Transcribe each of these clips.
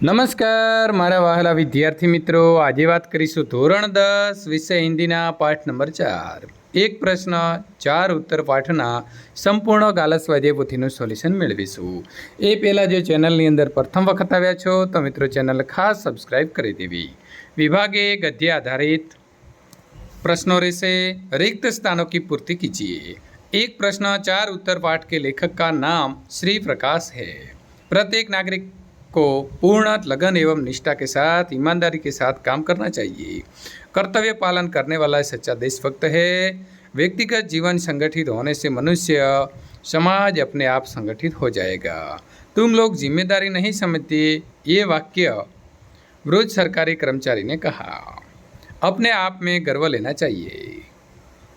નમસ્કાર મારા વહાલા વિદ્યાર્થી મિત્રો, આજે વાત કરીશું ધોરણ 10 વિષય હિન્દીના પાઠ નંબર 4 એક પ્રશ્ન 4 ઉત્તર પાઠના સંપૂર્ણ ગાલા સ્વાધ્યાય પોથીનું સોલ્યુશન મેળવીશું। એ પહેલાં જો ચેનલની અંદર પ્રથમ વખત આવ્યા છો તો મિત્રો ચેનલ ખાસ સબસ્ક્રાઈબ કરી દેવી। વિભાગે गद्य आधारित प्रश्नों से रिक्त स्थानों की पूर्ति कीजिए। एक प्रश्न 4 उत्तर पाठ के लेखक का नाम श्री प्रकाश है। प्रत्येक नागरिक को पूर्ण लगन एवं निष्ठा के साथ ईमानदारी के साथ काम करना चाहिए। कर्तव्य पालन करने वाला सच्चा देशभक्त है। व्यक्तिगत जीवन संगठित होने से मनुष्य समाज अपने आप संगठित हो जाएगा। तुम लोग जिम्मेदारी नहीं समझते, ये वाक्य वृद्ध सरकारी कर्मचारी ने कहा। अपने आप में गर्व लेना चाहिए।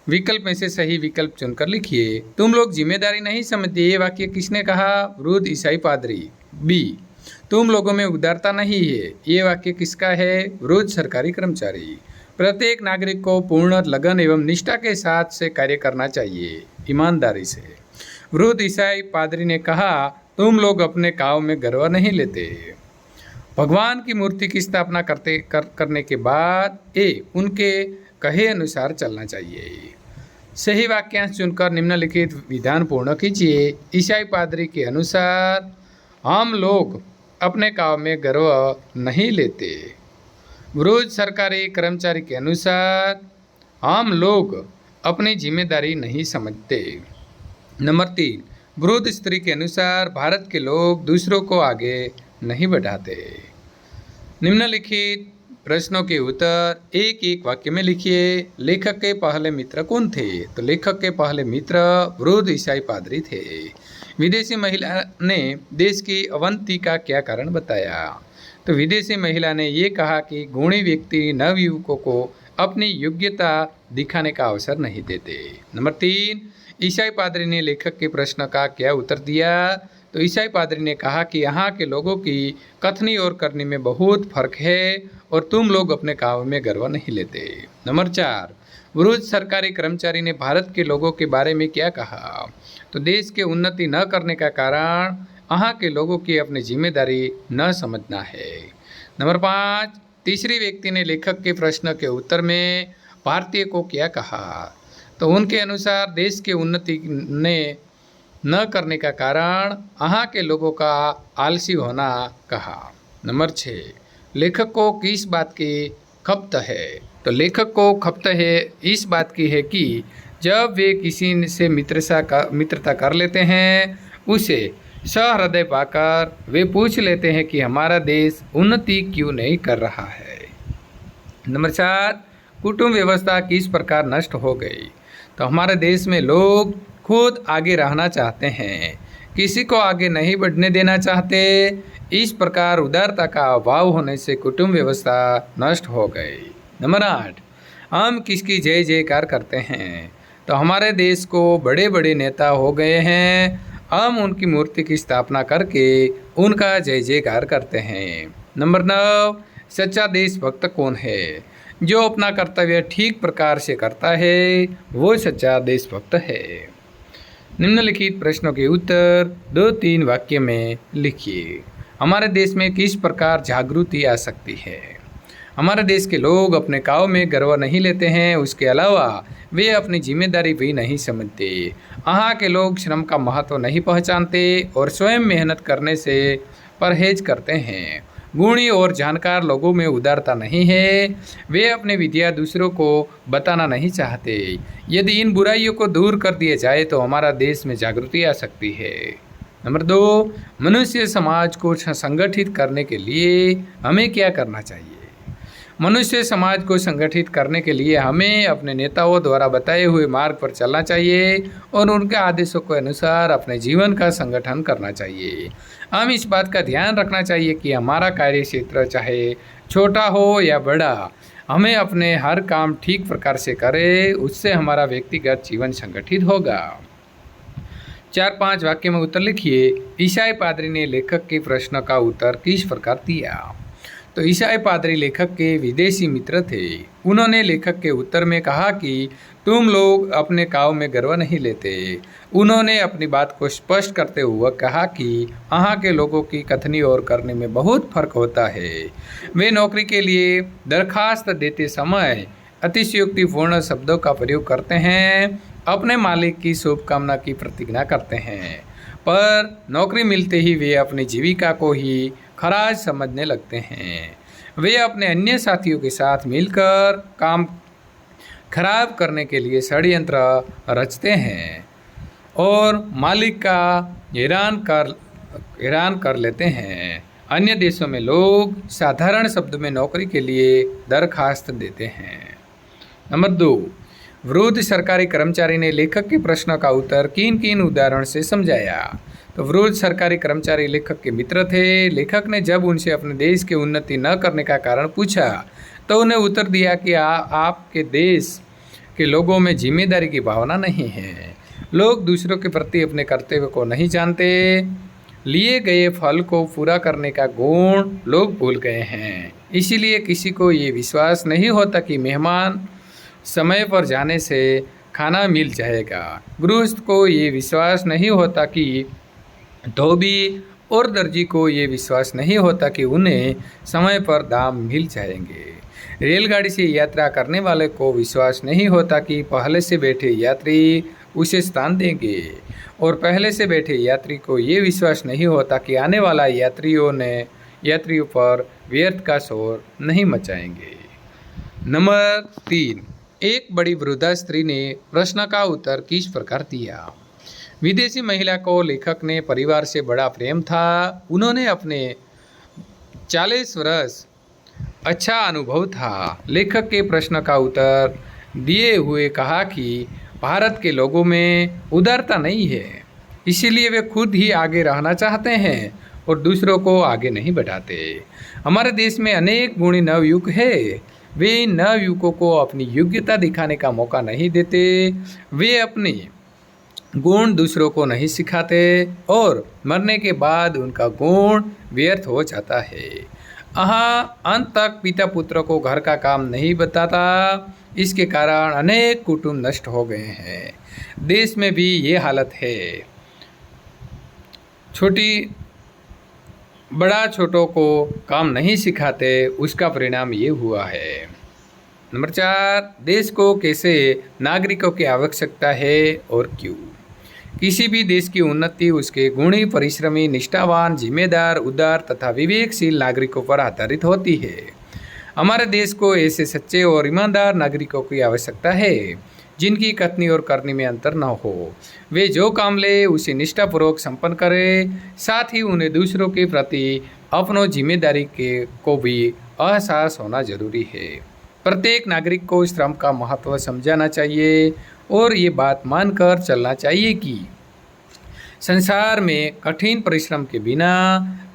विकल्प में से सही विकल्प चुनकर लिखिए। तुम लोग जिम्मेदारी नहीं समझते, ये वाक्य किसने कहा? वृद्ध ईसाई पादरी। बी, तुम लोगों में उदारता नहीं है, ये वाक्य किसका है? वृद्ध सरकारी कर्मचारी। प्रत्येक नागरिक को पूर्ण लगन एवं निष्ठा के साथ से कार्य करना चाहिए, ईमानदारी से। वृद्ध ईसाई पादरी ने कहा, तुम लोग अपने काम में गर्व नहीं लेते। भगवान की मूर्ति की स्थापना करने के बाद उनके कहे अनुसार चलना चाहिए। सही वाक्यांश चुनकर निम्नलिखित विधान पूर्ण कीजिए। ईसाई पादरी के अनुसार हम लोग अपने काम में गर्व नहीं लेते। वृद्ध सरकारी कर्मचारी के अनुसार हम लोग अपनी जिम्मेदारी नहीं समझते। नंबर 3, वृद्ध स्त्री के अनुसार भारत के लोग दूसरों को आगे नहीं बढ़ाते। निम्नलिखित प्रश्नों के उत्तर एक एक वाक्य में लिखिए। लेखक के पहले मित्र कौन थे? तो लेखक के पहले मित्र वृद्ध ईसाई पादरी थे। विदेशी महिला ने देश की अवनति का क्या कारण बताया? तो विदेशी महिला ने ये कहा कि गुणी व्यक्ति नवयुवकों को अपनी योग्यता दिखाने का अवसर नहीं देते। नंबर 3, ईसाई पादरी ने लेखक के प्रश्न का क्या उत्तर दिया? तो ईसाई पादरी ने कहा कि यहाँ के लोगों की कथनी और करनी में बहुत फर्क है और तुम लोग अपने काम में गर्व नहीं लेते। नंबर 4, वृद्ध सरकारी कर्मचारी ने भारत के लोगों के बारे में क्या कहा? तो देश के उन्नति न करने का कारण यहाँ के लोगों की अपनी जिम्मेदारी न समझना है। नंबर 5, तीसरी व्यक्ति ने लेखक के प्रश्न के उत्तर में भारतीय को क्या कहा? तो उनके अनुसार देश के उन्नति ने न करने का कारण यहाँ के लोगों का आलसी होना कहा। नंबर 6, लेखक को किस बात की खपत है? तो लेखक को खपत है इस बात की है कि जब वे किसी से मित्रता कर लेते हैं, उसे सहृदय पाकर वे पूछ लेते हैं कि हमारा देश उन्नति क्यों नहीं कर रहा है। नंबर 7, कुटुंब व्यवस्था किस प्रकार नष्ट हो गई? तो हमारे देश में लोग खुद आगे रहना चाहते हैं, किसी को आगे नहीं बढ़ने देना चाहते। इस प्रकार उदारता का अभाव होने से कुटुंब व्यवस्था नष्ट हो गई। नंबर 8, हम किसकी जय जयकार करते हैं? तो हमारे देश को बड़े बड़े नेता हो गए हैं, हम उनकी मूर्ति की स्थापना करके उनका जय जयकार करते हैं। नंबर 9, सच्चा देशभक्त कौन है? जो अपना कर्तव्य ठीक प्रकार से करता है वो सच्चा देशभक्त है। निम्नलिखित प्रश्नों के उत्तर 2-3 वाक्य में लिखिए। हमारे देश में किस प्रकार जागृति आ सकती है? हमारे देश के लोग अपने काम में गर्व नहीं लेते हैं, उसके अलावा वे अपनी जिम्मेदारी भी नहीं समझते। यहाँ के लोग श्रम का महत्व नहीं पहचानते और स्वयं मेहनत करने से परहेज करते हैं। गुणी और जानकार लोगों में उदारता नहीं है, वे अपनी विद्या दूसरों को बताना नहीं चाहते। यदि इन बुराइयों को दूर कर दिया जाए तो हमारा देश में जागृति आ सकती है। नंबर 2, मनुष्य समाज को संगठित करने के लिए हमें क्या करना चाहिए? मनुष्य समाज को संगठित करने के लिए हमें अपने नेताओं द्वारा बताए हुए मार्ग पर चलना चाहिए और उनके आदेशों के अनुसार अपने जीवन का संगठन करना चाहिए। हम इस बात का ध्यान रखना चाहिए कि हमारा कार्य क्षेत्र चाहे छोटा हो या बड़ा, हमें अपने हर काम ठीक प्रकार से करें, उससे हमारा व्यक्तिगत जीवन संगठित होगा। 4-5 वाक्य में उत्तर लिखिए। ईसाई पादरी ने लेखक के प्रश्न का उत्तर किस प्रकार दिया? तो ईसाई पादरी लेखक के विदेशी मित्र थे। उन्होंने लेखक के उत्तर में कहा कि तुम लोग अपने काम में गर्व नहीं लेते। उन्होंने अपनी बात को स्पष्ट करते हुए कहा कि यहाँ के लोगों की कथनी और करने में बहुत फर्क होता है। वे नौकरी के लिए दरखास्त देते समय अतिशयोक्तिपूर्ण शब्दों का प्रयोग करते हैं, अपने मालिक की शुभकामना की प्रतिज्ञा करते हैं, पर नौकरी मिलते ही वे अपनी जीविका को ही खराज समझने लगते हैं। वे अपने अन्य साथियों के साथ मिलकर काम खराब करने के लिए षड्यंत्र रचते हैं और मालिक का हैरान कर लेते हैं। अन्य देशों में लोग साधारण शब्द में नौकरी के लिए दरखास्त देते हैं। नंबर 2, वृद्ध सरकारी कर्मचारी ने लेखक के प्रश्न का उत्तर किन किन उदाहरण से समझाया। तो वृद्ध सरकारी कर्मचारी लेखक के मित्र थे। लेखक ने जब उनसे अपने देश की उन्नति न करने का कारण पूछा तो उन्हें उत्तर दिया कि आपके देश के लोगों में जिम्मेदारी की भावना नहीं है। लोग दूसरों के प्रति अपने कर्तव्य को नहीं जानते। लिए गए फल को पूरा करने का गुण लोग भूल गए हैं। इसीलिए किसी को ये विश्वास नहीं होता कि मेहमान समय पर जाने से खाना मिल जाएगा। गृहस्थ को ये विश्वास नहीं होता कि धोबी और दर्जी को ये विश्वास नहीं होता कि उन्हें समय पर दाम मिल जाएंगे। रेलगाड़ी से यात्रा करने वाले को विश्वास नहीं होता कि पहले से बैठे यात्री उसे स्थान देंगे, और पहले से बैठे यात्री को ये विश्वास नहीं होता कि आने वाला यात्रियों पर व्यर्थ का शोर नहीं मचाएंगे। नंबर 3, एक बड़ी वृद्धा स्त्री ने प्रश्न का उत्तर किस प्रकार दिया। विदेशी महिला को लेखक ने परिवार से बड़ा प्रेम था। उन्होंने अपने 40 वर्ष अच्छा अनुभव था। लेखक के प्रश्न का उत्तर दिए हुए कहा कि भारत के लोगों में उदारता नहीं है, इसीलिए वे खुद ही आगे रहना चाहते हैं और दूसरों को आगे नहीं बढ़ाते। हमारे देश में अनेक गुणी नवयुवक है। वे इन नवयुवकों को अपनी योग्यता दिखाने का मौका नहीं देते। वे अपने गुण दूसरों को नहीं सिखाते और मरने के बाद उनका गुण व्यर्थ हो जाता है। अंत तक पिता पुत्र को घर का काम नहीं बताता। इसके कारण अनेक कुटुंब नष्ट हो गए हैं। देश में भी ये हालत है। बड़ा छोटों को काम नहीं सिखाते, उसका परिणाम ये हुआ है। नंबर 4, देश को कैसे नागरिकों की आवश्यकता है और क्यों। किसी भी देश की उन्नति उसके गुणी, परिश्रमी, निष्ठावान, जिम्मेदार, उदार तथा विवेकशील नागरिकों पर आधारित होती है। हमारे देश को ऐसे सच्चे और ईमानदार नागरिकों की आवश्यकता है जिनकी कथनी और करनी में अंतर न हो। वे जो काम ले उसे निष्ठापूर्वक संपन्न करें, साथ ही उन्हें दूसरों के प्रति अपनों जिम्मेदारी को भी एहसास होना जरूरी है। प्रत्येक नागरिक को श्रम का महत्व समझाना चाहिए और ये बात मानकर चलना चाहिए कि संसार में कठिन परिश्रम के बिना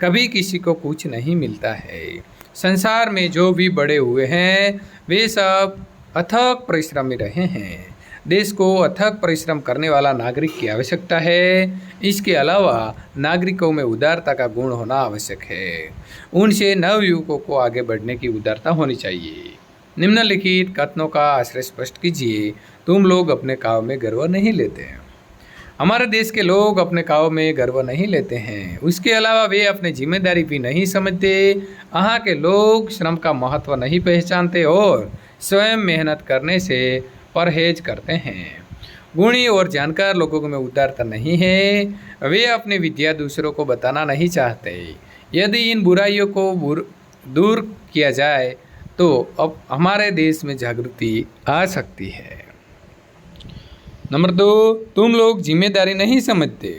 कभी किसी को कुछ नहीं मिलता है। संसार में जो भी बड़े हुए हैं वे सब अथक परिश्रमी रहे हैं। देश को अथक परिश्रम करने वाला नागरिक की आवश्यकता है। इसके अलावा नागरिकों में उदारता का गुण होना आवश्यक है। उनसे नवयुवकों को आगे बढ़ने की उदारता होनी चाहिए। निम्नलिखित कथनों का आश्रय स्पष्ट कीजिए। तुम लोग अपने काम में गर्व नहीं लेते हैं। हमारे देश के लोग अपने काम में गर्व नहीं लेते हैं। उसके अलावा वे अपनी जिम्मेदारी भी नहीं समझते। यहाँ के लोग श्रम का महत्व नहीं पहचानते और स्वयं मेहनत करने से परहेज करते हैं। गुणी और जानकार लोगों में उदारता नहीं है। वे अपनी विद्या दूसरों को बताना नहीं चाहते। यदि इन बुराइयों को दूर किया जाए तो अब हमारे देश में जागृति आ सकती है। नंबर 2, तुम लोग जिम्मेदारी नहीं समझते।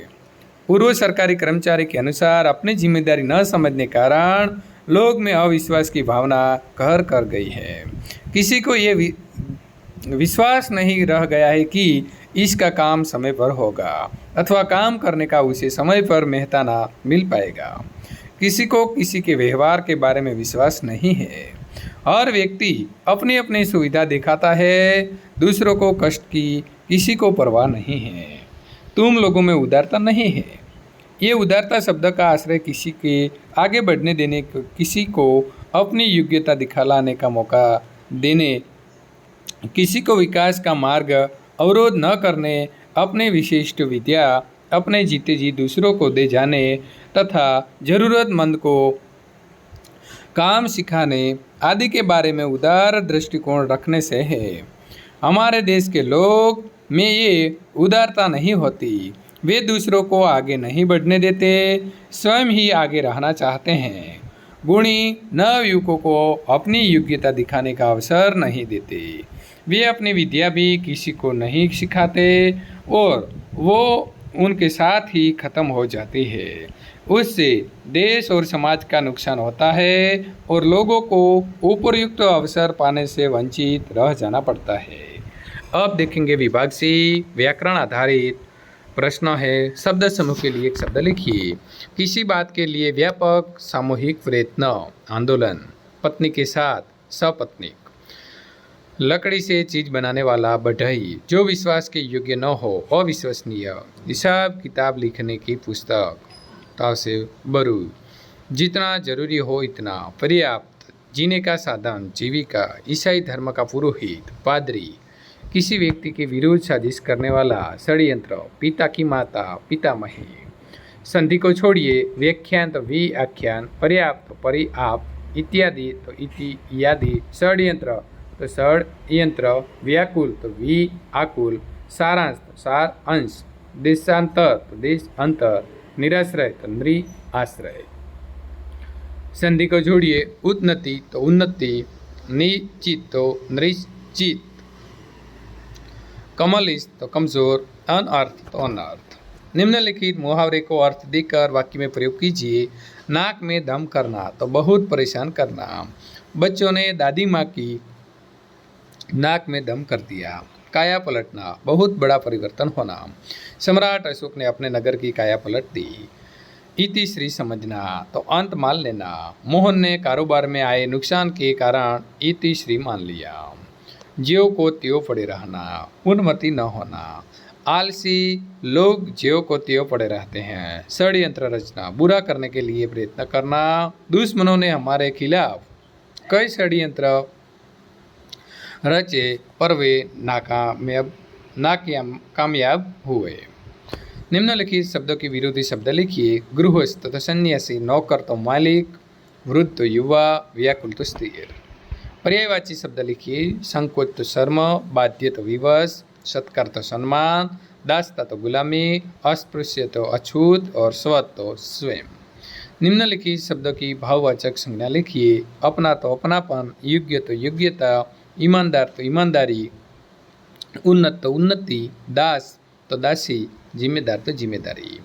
पूर्व सरकारी कर्मचारी के अनुसार अपनी जिम्मेदारी न समझने के कारण लोग में अविश्वास की भावना कहर कर गई है। किसी को ये विश्वास नहीं रह गया है कि इसका काम समय पर होगा अथवा काम करने का उसे समय पर मेहताना मिल पाएगा। किसी को किसी के व्यवहार के बारे में विश्वास नहीं है। हर व्यक्ति अपनी अपनी सुविधा दिखाता है, दूसरों को कष्ट की किसी को परवाह नहीं है। तुम लोगों में उदारता नहीं है। ये उदारता शब्द का आश्रय किसी के आगे बढ़ने देने, किसी को अपनी योग्यता दिखलाने का मौका देने, किसी को विकास का मार्ग अवरोध न करने, अपने विशिष्ट विद्या अपने जीते जी दूसरों को दे जाने तथा जरूरतमंद को काम सिखाने आदि के बारे में उदार दृष्टिकोण रखने से है। हमारे देश के लोग में ये उदारता नहीं होती। वे दूसरों को आगे नहीं बढ़ने देते, स्वयं ही आगे रहना चाहते हैं। गुणी नवयुवकों को अपनी योग्यता दिखाने का अवसर नहीं देते। वे अपनी विद्या भी किसी को नहीं सिखाते और वो उनके साथ ही खत्म हो जाती है। उससे देश और समाज का नुकसान होता है और लोगों को उपयुक्त अवसर पाने से वंचित रह जाना पड़ता है। अब देखेंगे विभाग सी व्याकरण आधारित प्रश्न है। शब्द समूह के लिए एक शब्द लिखिए। किसी बात के लिए व्यापक सामूहिक प्रयत्न, आंदोलन। पत्नी के साथ सपत्नीक। लकड़ी से चीज बनाने वाला बढ़ई, जो विश्वास के योग्य न हो, अविश्वसनीय। हिसाब किताब लिखने की पुस्तक, ताव से बरू। जितना जरूरी हो इतना, पर्याप्त। जीने का साधन, जीविका। ईसाई धर्म का पुरोहित, पादरी। किसी व्यक्ति के विरुद्ध साजिश करने वाला, षड्यंत्र। पिता की माता, पितामही। संधि को छोड़िए, व्याख्यान तो वी आख्यान, पर्याप्त परिआप, इत्यादि तो इति इत्यादि, षड्यंत्र तो षड्यंत्र, व्याकुल तो वी आकुल, सारांश तो सार अंश, देशांतर तो देश अंतर, निराश्रय तो नृ आश्रय। संधि को जोड़िए, उन्नति तो उन्नति, निश्चित तो निश्चित, कमलिस तो कमजोर, अनर्थ तो अनर्थ। निम्नलिखित मुहावरे को अर्थ देकर वाक्य में प्रयोग कीजिए। नाक में दम करना तो बहुत परेशान करना। बच्चों ने दादी माँ की नाक में दम कर दिया। काया पलटना, बहुत बड़ा परिवर्तन होना। सम्राट अशोक ने अपने नगर की काया पलट दी। इति श्री समझना तो अंत मान लेना। मोहन ने कारोबार में आए नुकसान के कारण इति श्री मान लिया। ज्यों को त्यों पड़े रहना, उन्नति न होना। आलसी लोग ज्यों को त्यों पड़े रहते हैं। षड्यंत्र रचना, बुरा करने के लिए प्रयत्न करना। दुश्मनों ने हमारे खिलाफ कई षड्यंत्र रचे पर वे नाकामयाब हुए। निम्नलिखित शब्दों के विरोधी शब्द लिखिए। गृहस्थ तो सन्यासी, नौकर तो मालिक, वृद्ध तो युवा, व्याकुल तो स्थिर। पर्यायवाची शब्द लिखिए। संकोच तो शर्म, बाध्य तो विवश, सत्कार तो सम्मान, दासता तो गुलामी, अस्पृश्य तो अछूत और स्वत तो स्वयं। निम्नलिखित शब्दों की भाववाचक संज्ञा लिखिए। अपना तो अपनापन, योग्य तो योग्यता, ईमानदार तो ईमानदारी, उन्नत तो उन्नति, दास तो दासी, जिम्मेदार तो जिम्मेदारी।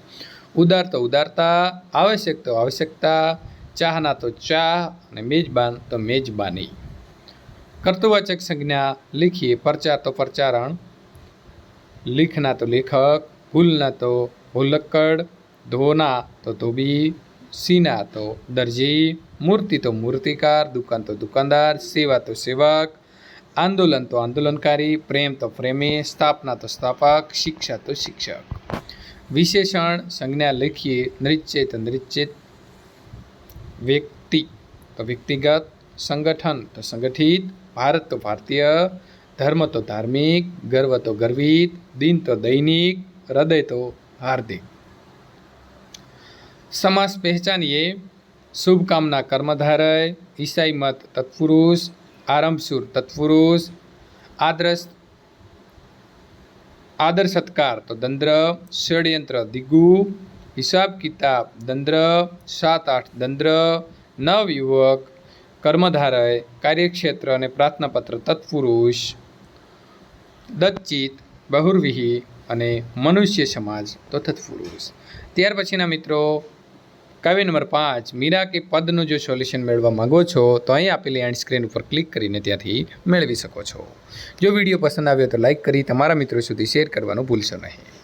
उदार तो उदारता, आवश्यक तो आवश्यकता, चाहना तो चाह, मेजबान तो मेजबानी। कर्तृवाचक संज्ञा लिखिए। प्रचार तो प्रचारण, लिखना तो लेखक, भूलना तो भुलक्कड़, धोना तो धोबी, सीना तो दर्जी, मूर्ति तो मूर्तिकार, दुकान तो दुकानदार, सेवा तो सेवक, आंदोलन तो आंदोलनकारी, प्रेम तो प्रेमी, स्थापना तो स्थापक, शिक्षा तो शिक्षक। विशेषण संज्ञा लिखिए। नृत्य तो नृत्य, व्यक्ति तो व्यक्तिगत, संगठन तो संगठित, भारत तो भारतीय, धर्म तो धार्मिक, गर्व तो गर्वित, दिन तो दैनिक, हृदय तो हार्दिक। समास पहचानिए। शुभकामना कर्मधारय, ईसाई मत तत्पुरुष, आरंभ सुर तत्पुरुष, आदर सत्कार तो दंद्र, षड्यंत्र दिगु, हिसाब किताब दंद्र, 7-8 दंद्र, नवयुवक कर्मधारय, કાર્યક્ષેત્ર અને પ્રાર્થનાપત્ર તત્પુરુષ, દત્તચિત બહુર્વિહી અને મનુષ્ય સમાજ તો તત્પુરુષ। ત્યાર પછીના મિત્રો કાવ્ય નંબર 5 મીરા કે પદનું જો સોલ્યુશન મેળવવા માંગો છો તો અહીં આપેલી એન્ડ સ્ક્રીન ઉપર ક્લિક કરીને ત્યાંથી મેળવી શકો છો। જો વિડીયો પસંદ આવ્યો તો લાઇક કરી તમારા મિત્રો સુધી શેર કરવાનું ભૂલશો નહીં।